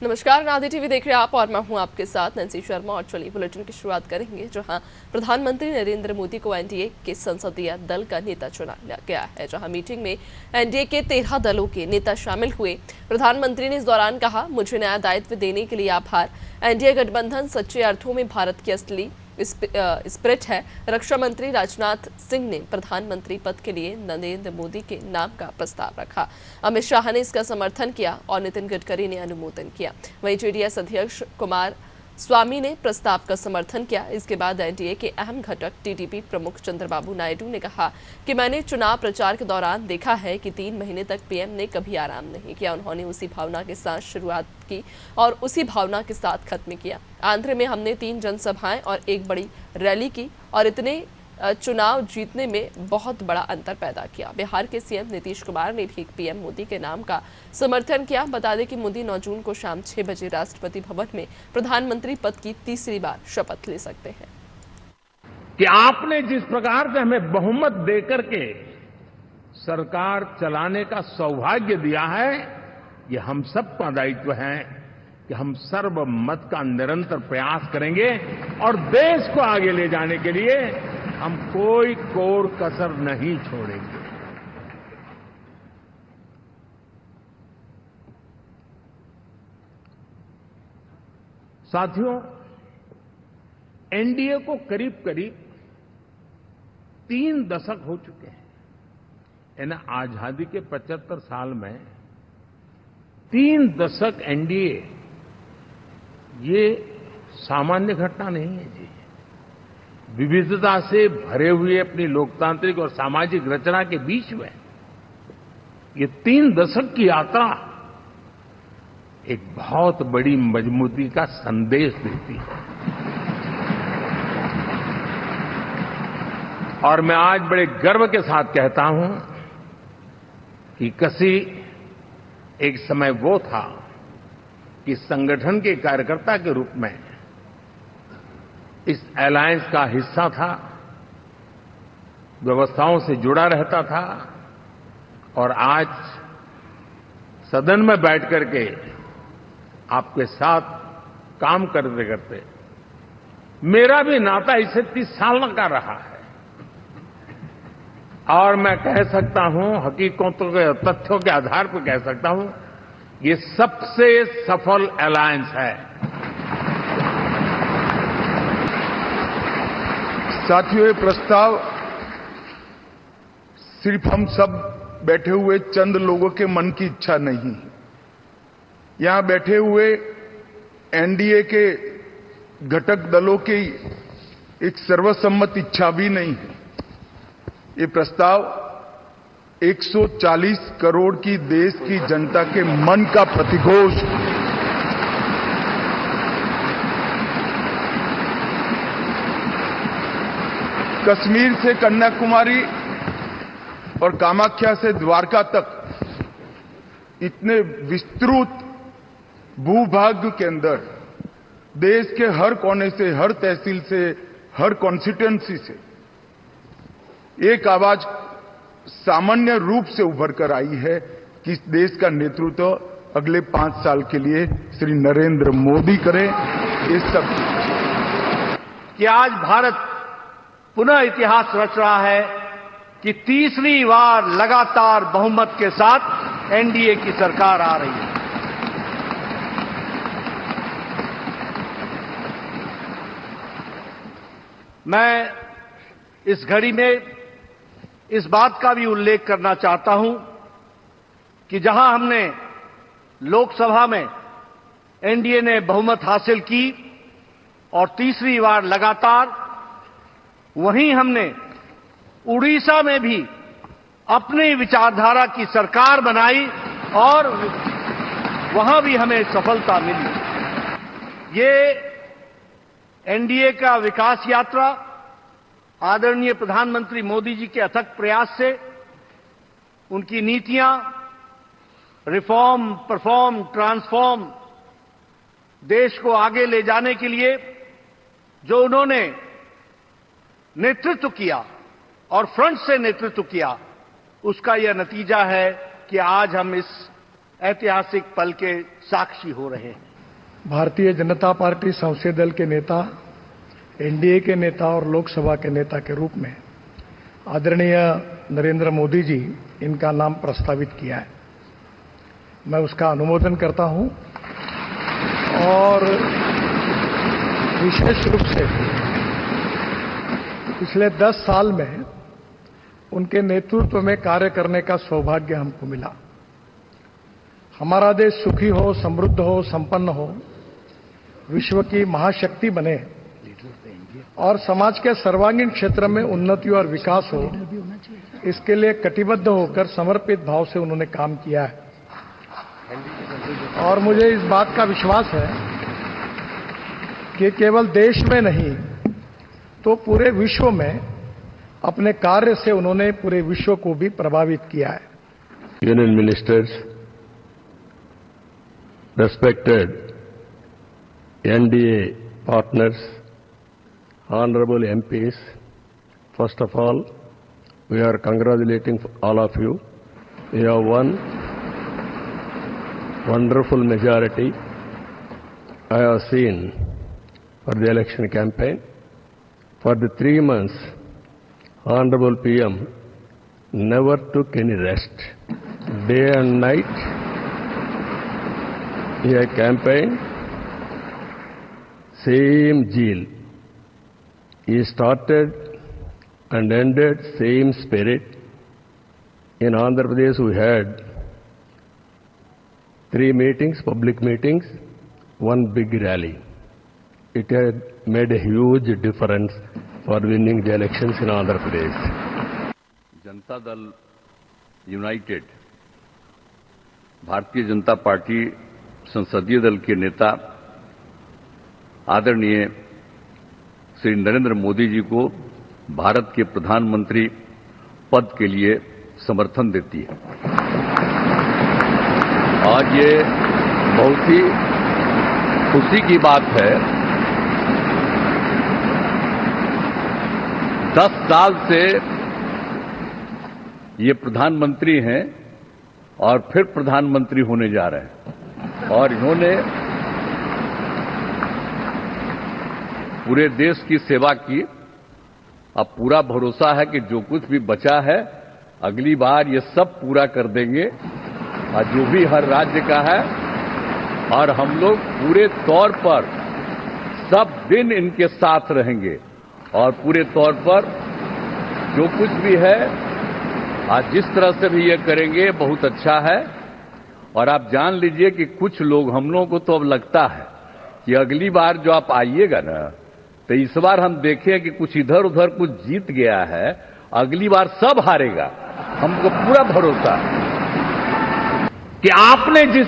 नमस्कार, नादी टीवी देख रहे हैं आप और मैं हूं आपके साथ नैन्सी शर्मा। और चलिए बुलेटिन की शुरुआत करेंगे, जहां प्रधानमंत्री नरेंद्र मोदी को एनडीए के संसदीय दल का नेता चुना गया है। जहां मीटिंग में एनडीए के 13 दलों के नेता शामिल हुए। प्रधानमंत्री ने इस दौरान कहा, मुझे नया दायित्व देने के लिए आभार। एनडीए गठबंधन सच्चे अर्थों में भारत की असली स्पिरिट है। रक्षा मंत्री राजनाथ सिंह ने प्रधानमंत्री पद के लिए नरेंद्र मोदी के नाम का प्रस्ताव रखा। अमित शाह ने इसका समर्थन किया और नितिन गडकरी ने अनुमोदन किया। वहीं जेडीएस अध्यक्ष कुमार स्वामी ने प्रस्ताव का समर्थन किया। इसके बाद एनडीए के अहम घटक टीडीपी प्रमुख चंद्रबाबू नायडू ने कहा कि मैंने चुनाव प्रचार के दौरान देखा है कि 3 महीने तक पीएम ने कभी आराम नहीं किया। उन्होंने उसी भावना के साथ शुरुआत की और उसी भावना के साथ खत्म किया। आंध्र में हमने 3 जनसभाएं और एक बड़ी रैली की और इतने चुनाव जीतने में बहुत बड़ा अंतर पैदा किया। बिहार के सीएम नीतीश कुमार ने भी पीएम मोदी के नाम का समर्थन किया। बता दें कि मोदी 9 जून को शाम 6 बजे राष्ट्रपति भवन में प्रधानमंत्री पद की तीसरी बार शपथ ले सकते हैं। कि आपने जिस प्रकार से हमें बहुमत देकर के सरकार चलाने का सौभाग्य दिया है, ये हम सबका दायित्व है कि हम सर्वमत का निरंतर प्रयास करेंगे और देश को आगे ले जाने के लिए हम कोई कोर कसर नहीं छोड़ेंगे। साथियों, एनडीए को करीब करीब 3 दशक हो चुके हैं। यानी आजादी के 75 साल में 3 दशक एनडीए, ये सामान्य घटना नहीं है जी। विविधता से भरे हुए अपनी लोकतांत्रिक और सामाजिक रचना के बीच में ये 3 दशक की यात्रा एक बहुत बड़ी मजबूती का संदेश देती है। और मैं आज बड़े गर्व के साथ कहता हूं कि किसी एक समय वो था कि संगठन के कार्यकर्ता के रूप में इस अलायंस का हिस्सा था, व्यवस्थाओं से जुड़ा रहता था और आज सदन में बैठ करके आपके साथ काम करते करते मेरा भी नाता इससे 30 साल का रहा है। और मैं कह सकता हूं, हकीकतों के तथ्यों के आधार पर कह सकता हूं, ये सबसे सफल अलायंस है। साथियों, ये प्रस्ताव सिर्फ हम सब बैठे हुए चंद लोगों के मन की इच्छा नहीं, यहां बैठे हुए एनडीए के घटक दलों की एक सर्वसम्मत इच्छा भी नहीं है। ये प्रस्ताव 140 करोड़ की देश की जनता के मन का प्रतिघोष है। कश्मीर से कन्याकुमारी और कामाख्या से द्वारका तक इतने विस्तृत भूभाग के अंदर देश के हर कोने से, हर तहसील से, हर कॉन्स्टिट्यूएंसी से एक आवाज सामान्य रूप से उभर कर आई है कि इस देश का नेतृत्व अगले 5 साल के लिए श्री नरेंद्र मोदी करें। इस सब कि आज भारत पुनः इतिहास रच रहा है कि तीसरी बार लगातार बहुमत के साथ एनडीए की सरकार आ रही है। मैं इस घड़ी में इस बात का भी उल्लेख करना चाहता हूं कि जहां हमने लोकसभा में एनडीए ने बहुमत हासिल की और तीसरी बार लगातार, वहीं हमने उड़ीसा में भी अपनी विचारधारा की सरकार बनाई और वहां भी हमें सफलता मिली। ये एनडीए का विकास यात्रा आदरणीय प्रधानमंत्री मोदी जी के अथक प्रयास से, उनकी नीतियां रिफॉर्म, परफॉर्म, ट्रांसफॉर्म, देश को आगे ले जाने के लिए जो उन्होंने नेतृत्व किया और फ्रंट से नेतृत्व किया, उसका यह नतीजा है कि आज हम इस ऐतिहासिक पल के साक्षी हो रहे हैं। भारतीय जनता पार्टी संसदीय दल के नेता, एनडीए के नेता और लोकसभा के नेता के रूप में आदरणीय नरेंद्र मोदी जी इनका नाम प्रस्तावित किया है। मैं उसका अनुमोदन करता हूं और विशेष रूप से पिछले 10 साल में उनके नेतृत्व में कार्य करने का सौभाग्य हमको मिला। हमारा देश सुखी हो, समृद्ध हो, संपन्न हो, विश्व की महाशक्ति बने और समाज के सर्वांगीण क्षेत्र में उन्नति और विकास हो, इसके लिए कटिबद्ध होकर समर्पित भाव से उन्होंने काम किया है। और मुझे इस बात का विश्वास है कि केवल देश में नहीं तो पूरे विश्व में अपने कार्य से उन्होंने पूरे विश्व को भी प्रभावित किया है। Union Ministers, respected NDA partners, honorable MPs, first of all, we are congratulating all of you. We have won wonderful majority. I have seen for the election campaign. For the 3 months, Honorable PM never took any rest. Day and night, he had campaigned, same zeal. He started and ended same spirit. In Andhra Pradesh, we had 3 meetings, public meetings, 1 big rally. It had made a huge difference for winning the elections in Andhra Pradesh. Janata Dal United, Bharatiya Janata party संसदीय दल के नेता आदरणीय श्री नरेंद्र मोदी जी को भारत के प्रधानमंत्री पद के लिए समर्थन देती है। आज ये बहुत ही खुशी की बात है। 10 साल से ये प्रधानमंत्री हैं और फिर प्रधानमंत्री होने जा रहे हैं और इन्होंने पूरे देश की सेवा की। अब पूरा भरोसा है कि जो कुछ भी बचा है अगली बार ये सब पूरा कर देंगे और जो भी हर राज्य का है, और हम लोग पूरे तौर पर सब दिन इनके साथ रहेंगे और पूरे तौर पर जो कुछ भी है आज जिस तरह से भी ये करेंगे बहुत अच्छा है। और आप जान लीजिए कि कुछ लोग, हम लोगों को तो अब लगता है कि अगली बार जो आप आइएगा ना, तो इस बार हम देखें कि कुछ इधर उधर कुछ जीत गया है, अगली बार सब हारेगा। हमको पूरा भरोसा है कि आपने जिस